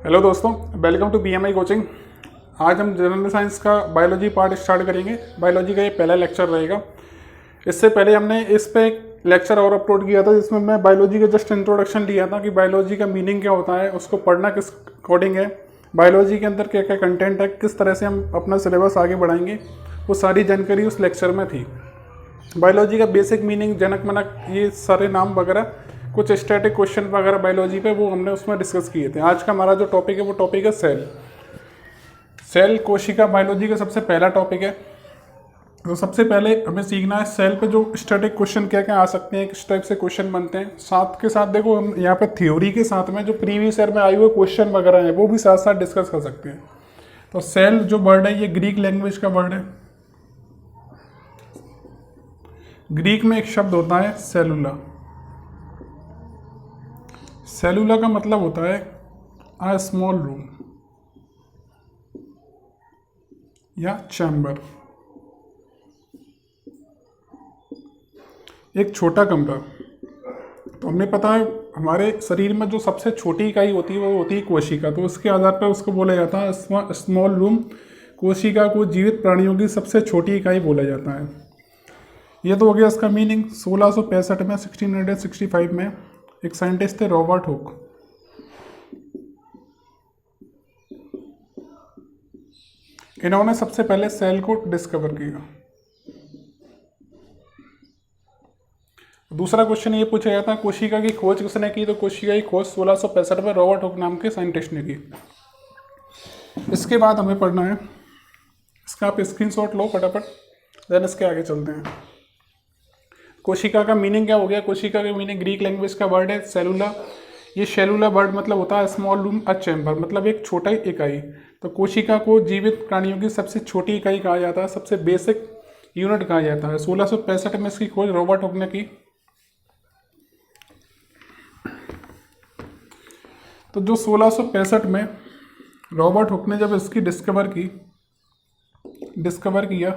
Hello दोस्तों, welcome to BMI coaching. आज हम जनरल साइंस का बायोलॉजी पार्ट स्टार्ट करेंगे। बायोलॉजी का ये पहला लेक्चर रहेगा। इससे पहले हमने इस पे एक लेक्चर और अपलोड किया था जिसमें मैं बायोलॉजी का जस्ट इंट्रोडक्शन दिया था कि बायोलॉजी का मीनिंग क्या होता है, उसको पढ़ना किस अकॉर्डिंग है, बायोलॉजी के अंदर क्या क्या कंटेंट है, किस तरह से हम अपना सिलेबस आगे बढ़ाएंगे, वो सारी जानकारी उस लेक्चर में थी। बायोलॉजी का बेसिक मीनिंग, जनक मनक, ये सारे नाम वगैरह, कुछ स्टैटिक क्वेश्चन वगैरह बायोलॉजी पे, वो हमने उसमें डिस्कस किए थे। आज का हमारा जो टॉपिक है वो टॉपिक है सेल कोशिका। बायोलॉजी का सबसे पहला टॉपिक है। तो सबसे पहले हमें सीखना है सेल पे जो स्टैटिक क्वेश्चन क्या क्या आ सकते हैं, किस टाइप से क्वेश्चन बनते हैं। साथ के साथ देखो, हम यहाँ पे थ्योरी के साथ में जो प्रीवियस ईयर में आए हुए क्वेश्चन वगैरह हैं वो भी साथ साथ डिस्कस कर सकते हैं। तो सेल जो वर्ड है ये ग्रीक लैंग्वेज का वर्ड है। ग्रीक में एक शब्द होता है सेलुला। सेलुला का मतलब होता है अ स्मॉल रूम या चैम्बर, एक छोटा कमरा। तो हमें पता है हमारे शरीर में जो सबसे छोटी इकाई होती है वो होती है कोशिका। तो उसके आधार पर उसको बोला जाता है स्मॉल रूम। कोशिका को जीवित प्राणियों की सबसे छोटी इकाई बोला जाता है। ये तो हो गया इसका मीनिंग। 1665 में 1665 में एक साइंटिस्ट थे रॉबर्ट हुक। इन्होंने सबसे पहले सेल को डिस्कवर किया। दूसरा क्वेश्चन ये पूछा जाता है कोशिका की खोज किसने की। तो कोशिका की खोज 1665 में रॉबर्ट हुक नाम के साइंटिस्ट ने की। इसके बाद हमें पढ़ना है, इसका आप स्क्रीनशॉट लो फटाफट, देन इसके आगे चलते हैं। कोशिका का मीनिंग क्या हो गया। कोशिका का मीनिंग ग्रीक लैंग्वेज का वर्ड है सेलुला। ये सेलुला वर्ड मतलब होता है स्मॉल रूम अ चैम्बर, मतलब एक छोटा इकाई। तो कोशिका को जीवित प्राणियों की सबसे छोटी इकाई कहा जाता है, सबसे बेसिक यूनिट कहा जाता है। 1665 में इसकी खोज रॉबर्ट हुक ने की। तो जो 1665 में रॉबर्ट हुक ने जब इसकी डिस्कवर किया,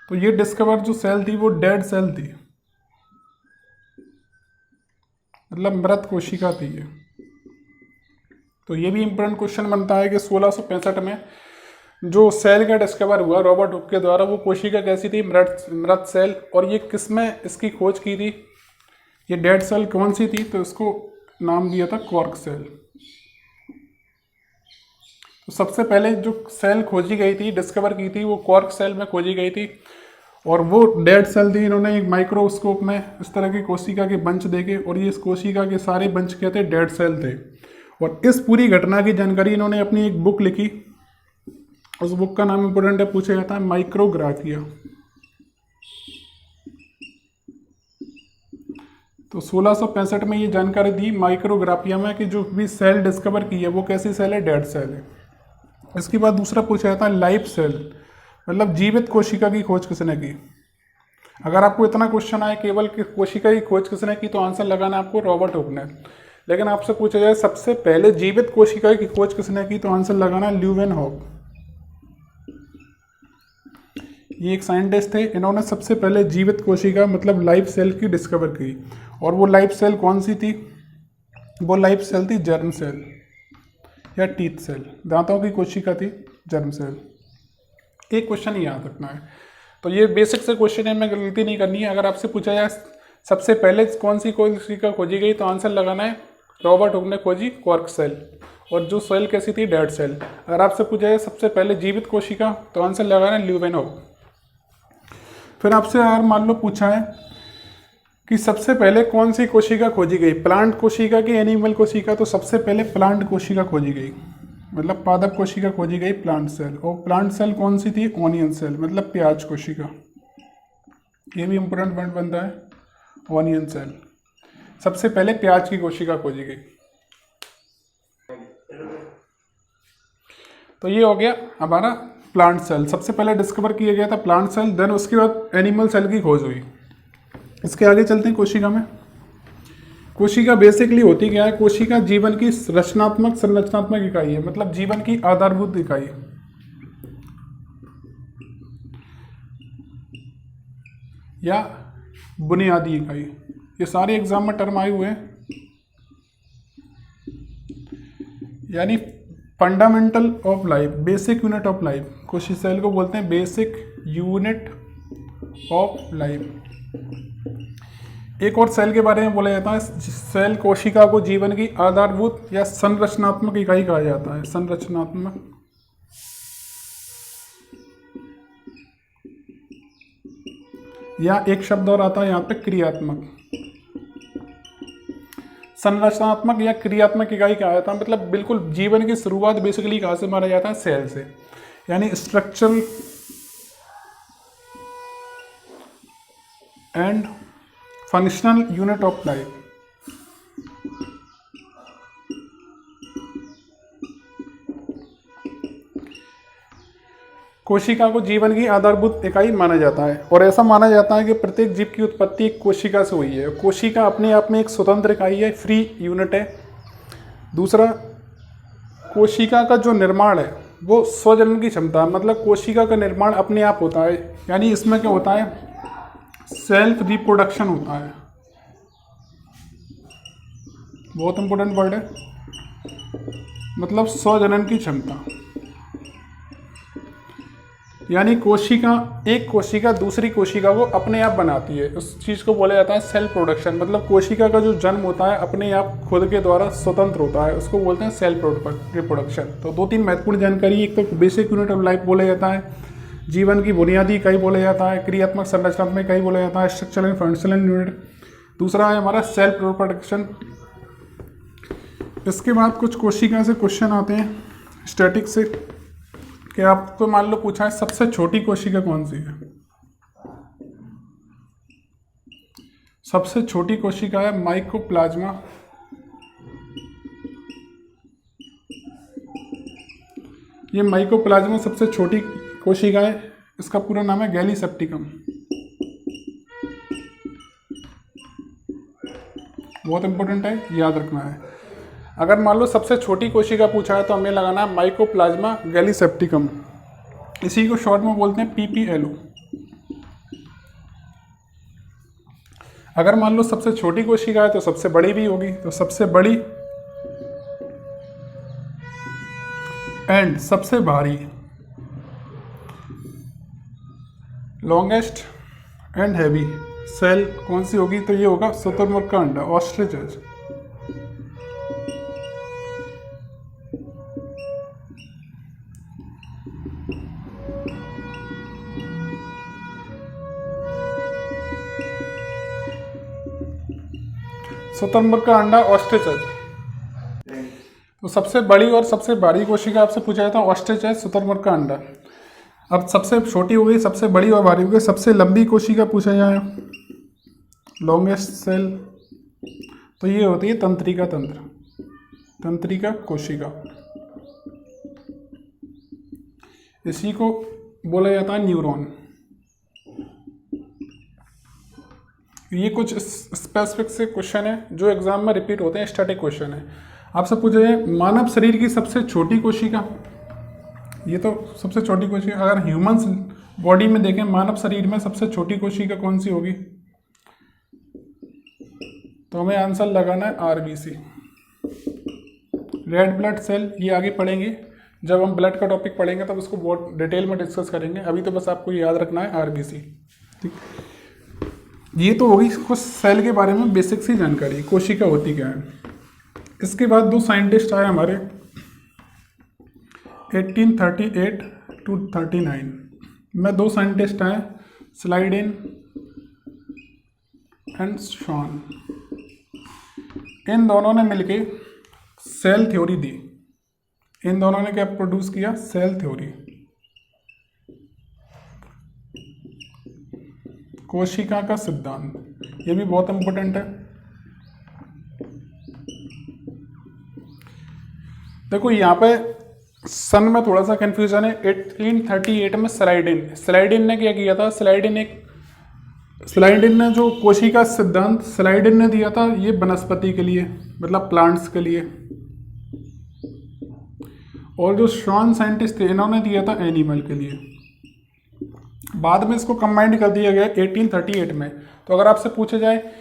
तो ये डिस्कवर जो सेल थी वो डेड सेल थी, मतलब मृत कोशिका थी ये। तो ये भी इंपॉर्टेंट क्वेश्चन बनता है कि 1665 में जो सेल का डिस्कवर हुआ रॉबर्ट हुक के द्वारा, वो कोशिका कैसी थी, मृत सेल। और ये किस में इसकी खोज की थी, ये डेड सेल कौन सी थी, तो इसको नाम दिया था कॉर्क सेल। तो सबसे पहले जो सेल खोजी गई थी, डिस्कवर की थी, वो कॉर्क सेल में खोजी गई थी। और वो डेड सेल थी। इन्होंने एक माइक्रोस्कोप में इस तरह की कोशिका के बंच देखे और ये इस कोशिका के सारे बंच क्या थे, डेड सेल थे। और इस पूरी घटना की जानकारी इन्होंने अपनी एक बुक लिखी। उस बुक का नाम इंपोर्टेंट है, पूछा जाता है माइक्रोग्राफिया। तो 1665 में ये जानकारी दी माइक्रोग्राफिया में कि जो भी सेल डिस्कवर की है वो कैसी सेल है, डेड सेल है। इसके बाद दूसरा पूछा जाता है लाइफ सेल, मतलब जीवित कोशिका की खोज किसने की। अगर आपको इतना क्वेश्चन आए केवल कि कोशिका की खोज किसने की, तो आंसर लगाना आपको रॉबर्ट हुक ने। लेकिन आपसे पूछा जाए सबसे पहले जीवित कोशिका की खोज किसने की, तो आंसर लगाना ल्यूवेनहॉक। ये एक साइंटिस्ट थे, इन्होंने सबसे पहले जीवित कोशिका मतलब लाइफ सेल की डिस्कवर की। और वो लाइफ सेल कौन सी थी, वो लाइफ सेल थी जर्म सेल या टीथ सेल, दांतों की कोशिका थी जर्म सेल। एक क्वेश्चन ही याद रखना है। तो ये बेसिक से क्वेश्चन है, मैं गलती नहीं करनी है। अगर आपसे पूछा जाए सबसे पहले कौन सी कोशिका खोजी गई, तो आंसर लगाना है रॉबर्ट हुक ने खोजी कॉर्क सेल। और जो सेल कैसी थी, डेड सेल। अगर आपसे पूछा जाए सबसे पहले जीवित कोशिका, तो आंसर लगाना है ल्यूवेनहॉक। फिर आपसे यार मान लो पूछा है कि सबसे पहले कौन सी कोशिका खोजी गई, प्लांट कोशिका की एनिमल कोशिका। तो सबसे पहले प्लांट कोशिका खोजी गई, मतलब पादप कोशिका खोजी गई, प्लांट सेल। और प्लांट सेल कौन सी थी, ऑनियन सेल, मतलब प्याज कोशिका। ये भी इंपोर्टेंट पॉइंट बनता है, ऑनियन सेल। सबसे पहले प्याज की कोशिका खोजी गई। तो ये हो गया हमारा प्लांट सेल। सबसे पहले डिस्कवर किया गया था प्लांट सेल, देन उसके बाद एनिमल सेल की खोज हुई। इसके आगे चलते हैं कोशिका में। कोशिका बेसिकली होती क्या है, कोशिका जीवन की संरचनात्मक इकाई है, मतलब जीवन की आधारभूत इकाई। या बुनियादी इकाई, ये सारे एग्जाम में टर्म आए हुए हैं। यानी fundamental of life, basic unit of life. कोशी सेल को बोलते हैं बेसिक यूनिट ऑफ लाइफ। एक और सेल के बारे में बोला जाता है, सेल कोशिका को जीवन की आधारभूत या संरचनात्मक इकाई कहा जाता है। संरचनात्मक या एक शब्द और आता है यहाँ पे क्रियात्मक। संरचनात्मक या क्रियात्मक इकाई कहा जाता है, मतलब बिल्कुल जीवन की शुरुआत बेसिकली कहाँ से माना जाता है, सेल से। यानी structural and functional unit of life. कोशिका को जीवन की आधारभूत इकाई माना जाता है और ऐसा माना जाता है कि प्रत्येक जीव की उत्पत्ति एक कोशिका से हुई है। कोशिका अपने आप में एक स्वतंत्र इकाई है, फ्री यूनिट है। दूसरा, कोशिका का जो निर्माण है वो स्वजनन की क्षमता है, मतलब कोशिका का निर्माण अपने आप होता है। यानी इसमें क्या होता है, सेल्फ रिप्रोडक्शन होता है। बहुत इंपॉर्टेंट वर्ड है, मतलब स्वजनन की क्षमता। यानी एक कोशिका दूसरी कोशिका को अपने आप बनाती है, उस चीज़ को बोला जाता है सेल्फ प्रोडक्शन। मतलब कोशिका का जो जन्म होता है अपने आप खुद के द्वारा स्वतंत्र होता है, उसको बोलते हैं सेल्फ रिप्रोडक्शन। तो 2-3 महत्वपूर्ण जानकारी, एक तो बेसिक यूनिट ऑफ लाइफ बोला जाता है, जीवन की बुनियादी इकाई बोला जाता है, क्रियात्मक संरचनात्मक इकाई बोला जाता है, स्ट्रक्चरल एंड फंक्शनल यूनिट। दूसरा है हमारा सेल्फ रिप्रोडक्शन। इसके बाद कुछ कोशिका से क्वेश्चन आते हैं स्टैटिक से, कि आपको मान लो पूछा है सबसे छोटी कोशिका कौन सी है। सबसे छोटी कोशिका है माइकोप्लाज्मा। ये माइकोप्लाज्मा सबसे छोटी कोशिका है, इसका पूरा नाम है गैलीसेप्टिकम। बहुत इंपॉर्टेंट है, याद रखना है। अगर मान लो सबसे छोटी कोशिका पूछा है तो हमें लगाना है माइकोप्लाज्मा गैलीसेप्टिकम। इसी को शॉर्ट में बोलते हैं PPLO। अगर मान लो सबसे छोटी कोशिका है तो सबसे बड़ी भी होगी, तो सबसे बड़ी एंड सबसे भारी, लॉन्गेस्ट एंड हैवी सेल कौन सी होगी, तो ये होगा शुतुरमुर्ग का अंडा, ऑस्ट्रिच एग। शुतुरमुर्ग का अंडा, ऑस्ट्रिच एग। तो सबसे बड़ी और सबसे भारी कोशिका आपसे पूछा जाता है ऑस्ट्रिच एग, शुतुरमुर्ग का अंडा। अब सबसे छोटी हो गई, सबसे बड़ी और भारी हो गई। सबसे लंबी कोशिका पूछा जाए, लॉन्गेस्ट सेल, तो ये होती है तंत्रिका तंत्र, तंत्रिका कोशिका। इसी को बोला जाता है न्यूरॉन। ये कुछ स्पेसिफिक से क्वेश्चन है जो एग्जाम में रिपीट होते हैं, स्टैटिक क्वेश्चन है। आपसे पूछा जाए मानव शरीर की सबसे छोटी कोशिका, ये तो सबसे छोटी कोशिका, अगर ह्यूमंस बॉडी में देखें मानव शरीर में सबसे छोटी कोशिका कौन सी होगी, तो हमें आंसर लगाना है RBC, रेड ब्लड सेल। ये आगे पढ़ेंगे, जब हम ब्लड का टॉपिक पढ़ेंगे तब उसको बहुत डिटेल में डिस्कस करेंगे। अभी तो बस आपको याद रखना है RBC। ठीक, ये तो होगी कुछ सेल के बारे में बेसिक सी जानकारी, कोशिका होती क्या है। इसके बाद 2 साइंटिस्ट आए हमारे 1838 to 39 में। 2 साइंटिस्ट आए, स्लाइडेन एंड शॉन। इन दोनों ने मिलके सेल थ्योरी दी। इन दोनों ने क्या प्रोड्यूस किया, सेल थ्योरी। कोशिका का सिद्धांत, ये भी बहुत इंपॉर्टेंट है। देखो यहाँ पे सन में थोड़ा सा कंफ्यूजन है। 1838 में स्लाइडेन ने क्या किया था, स्लाइडेन ने जो कोशिका सिद्धांत स्लाइडेन ने दिया था, ये वनस्पति के लिए, मतलब प्लांट्स के लिए। और जो शॉन साइंटिस्ट थे, इन्होंने दिया था एनिमल के लिए। बाद में इसको कंबाइंड कर दिया गया 1838 में। तो अगर आपसे पूछा जाए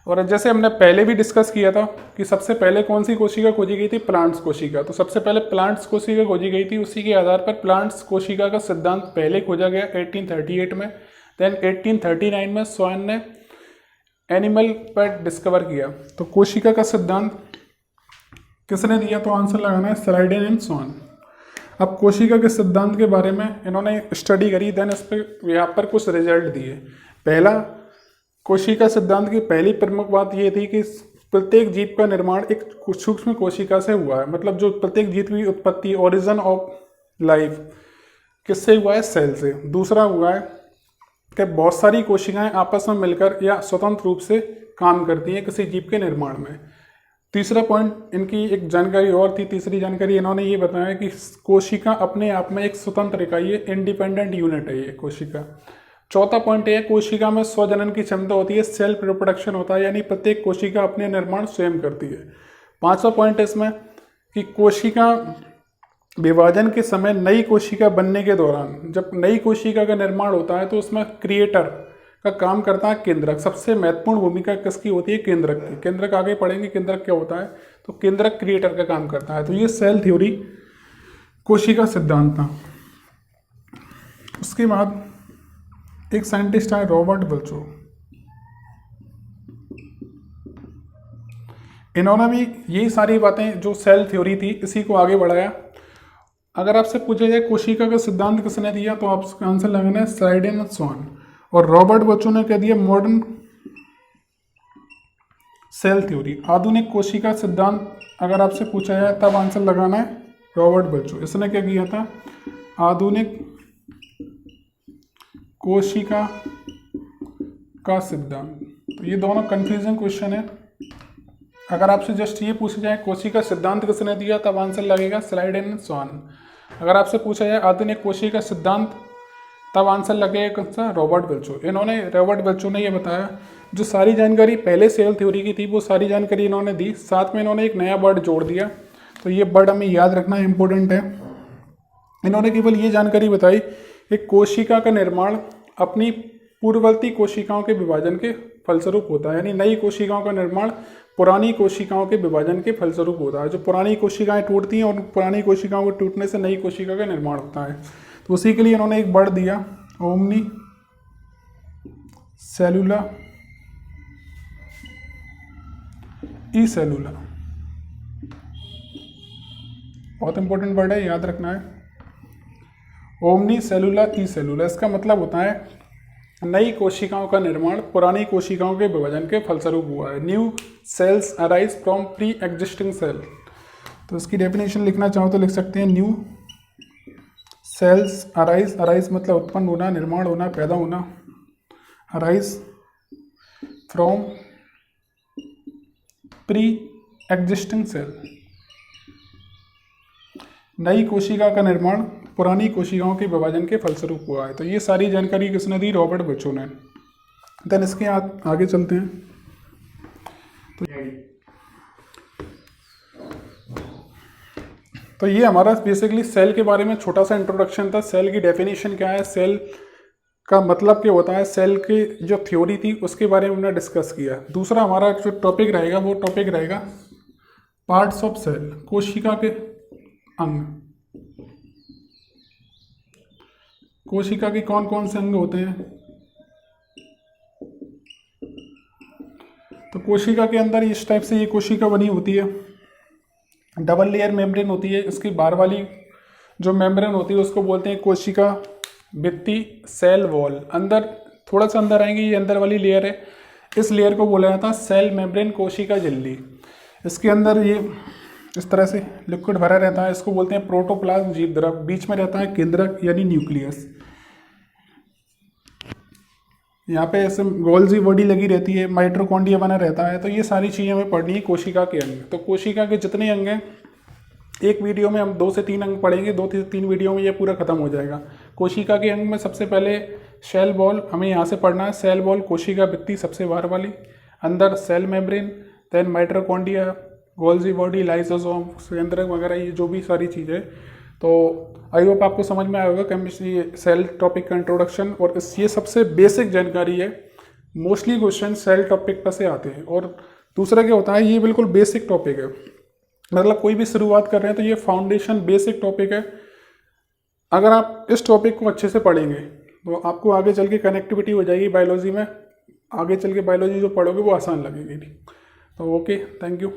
और जैसे हमने पहले भी डिस्कस किया था कि सबसे पहले कौन सी कोशिका खोजी गई थी, प्लांट्स कोशिका। तो सबसे पहले प्लांट्स कोशिका खोजी गई थी, उसी के आधार पर प्लांट्स कोशिका का सिद्धांत पहले खोजा गया 1838 में। देन 1839 में स्वयं ने एनिमल पर डिस्कवर किया। तो कोशिका का सिद्धांत किसने दिया, तो आंसर लगाना है स्लाइडेन एंड स्वयं। अब कोशिका के सिद्धांत के बारे में इन्होंने स्टडी करी, देन इस पर यहाँ पर कुछ रिजल्ट दिए। पहला, कोशिका सिद्धांत की पहली प्रमुख बात ये थी कि प्रत्येक जीव का निर्माण एक सूक्ष्म कोशिका से हुआ है। मतलब जो प्रत्येक जीव की उत्पत्ति, ओरिजिन ऑफ लाइफ किससे हुआ है, सेल से। दूसरा हुआ है कि बहुत सारी कोशिकाएं आपस में मिलकर या स्वतंत्र रूप से काम करती हैं किसी जीव के निर्माण में। तीसरा पॉइंट, इनकी एक जानकारी और थी, तीसरी जानकारी इन्होंने ये बताया कि कोशिका अपने आप में एक स्वतंत्र इकाई है, इंडिपेंडेंट यूनिट है ये कोशिका। चौथा पॉइंट ये है, कोशिका में स्वजनन की क्षमता होती है, सेल्फ रिप्रोडक्शन होता है, यानी प्रत्येक कोशिका अपने निर्माण स्वयं करती है। पांचवा पॉइंट इसमें कि कोशिका विभाजन के समय नई कोशिका बनने के दौरान जब नई कोशिका का निर्माण होता है तो उसमें क्रिएटर का काम करता है केंद्रक। सबसे महत्वपूर्ण भूमिका किसकी होती है, केंद्रक की। केंद्रक आगे पढ़ेंगे केंद्रक क्या होता है, तो केंद्रक क्रिएटर का काम करता है। तो ये सेल थ्योरी कोशिका सिद्धांत था। उसके बाद एक साइंटिस्ट आए रॉबर्ट बल्चो। इन्होंने भी यही सारी बातें जो सेल थ्योरी थी इसी को आगे बढ़ाया। अगर आपसे पूछा जाए कोशिका का सिद्धांत किसने दिया, तो आपका आंसर लगाना है स्लाइडेन एंड स्वयं। और रॉबर्ट बल्चो ने कह दिया मॉडर्न सेल थ्योरी। आधुनिक कोशिका सिद्धांत अगर आपसे पूछा जाए तब आंसर लगाना है रॉबर्ट बल्चो। इसने क्या किया था, आधुनिक कोशिका का सिद्धांत। तो ये दोनों कंफ्यूजन क्वेश्चन है। अगर आपसे जस्ट ये पूछा जाए कोशिका सिद्धांत किसने दिया, तब आंसर लगेगा स्लाइडेन एंड स्वयं। अगर आपसे पूछा जाए आधुनिक कोशिका सिद्धांत, तब आंसर लगेगा कौन सा, रॉबर्ट बल्चो। रॉबर्ट बल्चो ने ये बताया जो सारी जानकारी पहले सेल थ्योरी की थी वो सारी जानकारी इन्होंने दी, साथ में इन्होंने एक नया वर्ड जोड़ दिया। तो ये वर्ड हमें याद रखना इंपॉर्टेंट है। इन्होंने केवल ये जानकारी बताई कि कोशिका का निर्माण अपनी पूर्ववर्ती कोशिकाओं के विभाजन के फलस्वरूप होता है, यानी नई कोशिकाओं का निर्माण पुरानी कोशिकाओं के विभाजन के फलस्वरूप होता है। जो पुरानी कोशिकाएं टूटती हैं और पुरानी कोशिकाओं के टूटने से नई कोशिका का निर्माण होता है। तो उसी के लिए इन्होंने एक वर्ड दिया, ओमनी सेलुला ई सेलुला। बहुत इंपॉर्टेंट वर्ड है, याद रखना है, ओमनी सेलुला ई सेलुला। इसका मतलब होता है नई कोशिकाओं का निर्माण पुरानी कोशिकाओं के विभाजन के फलस्वरूप हुआ है। New cells arise from pre existing cell. तो इसकी डेफिनेशन लिखना चाहो तो लिख सकते हैं, न्यू सेल्स अराइज, अराइज मतलब उत्पन्न होना, निर्माण होना, पैदा होना, arise from pre existing cell. नई कोशिका का निर्माण पुरानी कोशिकाओं के विभाजन के फलस्वरूप हुआ है। तो ये सारी जानकारी किसने दी, रॉबर्ट बल्चो ने। देन इसके आगे चलते हैं। तो ये हमारा बेसिकली सेल के बारे में छोटा सा इंट्रोडक्शन था। सेल की डेफिनेशन क्या है, सेल का मतलब क्या होता है, सेल की जो थ्योरी थी उसके बारे में हमने डिस्कस किया। दूसरा हमारा जो टॉपिक रहेगा वो टॉपिक रहेगा पार्ट्स ऑफ सेल, कोशिका के अंग। कोशिका के कौन कौन से अंग होते हैं। तो कोशिका के अंदर इस टाइप से ये कोशिका बनी होती है, डबल लेयर मेम्ब्रेन होती है। इसकी बाहर वाली जो मेम्ब्रेन होती है उसको बोलते हैं कोशिका भित्ति, सेल वॉल। अंदर थोड़ा सा अंदर आएंगे, ये अंदर वाली लेयर है, इस लेयर को बोला जाता है सेल मेम्ब्रेन, कोशिका झिल्ली। इसके अंदर ये इस तरह से लिक्विड भरा रहता है, इसको बोलते हैं प्रोटोप्लाज्म, जीव द्रव। बीच में रहता है केंद्रक यानी न्यूक्लियस। यहाँ पे ऐसे गोल्जी बॉडी लगी रहती है, माइटोकॉन्ड्रिया बना रहता है। तो ये सारी चीज़ें हमें पढ़नी है कोशिका के अंग। तो कोशिका के जितने अंग हैं, एक वीडियो में हम 2 से 3 अंग पढ़ेंगे, 2 से 3 वीडियो में ये पूरा खत्म हो जाएगा। कोशिका के अंग में सबसे पहले सेल वॉल हमें यहाँ से पढ़ना है। सेल वॉल कोशिका भित्ति सबसे बाहर वाली, अंदर cell membrane, then mitochondria, Golgi body, lysosome, केंद्रक वगैरह, ये जो भी सारी चीज़ें। तो आई होप आपको समझ में आया होगा केमिस्ट्री सेल टॉपिक का इंट्रोडक्शन। और ये सबसे बेसिक जानकारी है मोस्टली क्वेश्चन सेल टॉपिक पर से आते हैं। और दूसरा क्या होता है, ये बिल्कुल बेसिक टॉपिक है, मतलब कोई भी शुरुआत कर रहे हैं तो ये फाउंडेशन बेसिक टॉपिक है। अगर आप इस टॉपिक को अच्छे से पढ़ेंगे तो आपको आगे चल के कनेक्टिविटी हो जाएगी बायोलॉजी में, आगे चल के बायोलॉजी जो पढ़ोगे वो आसान लगेगी। तो ओके, थैंक यू।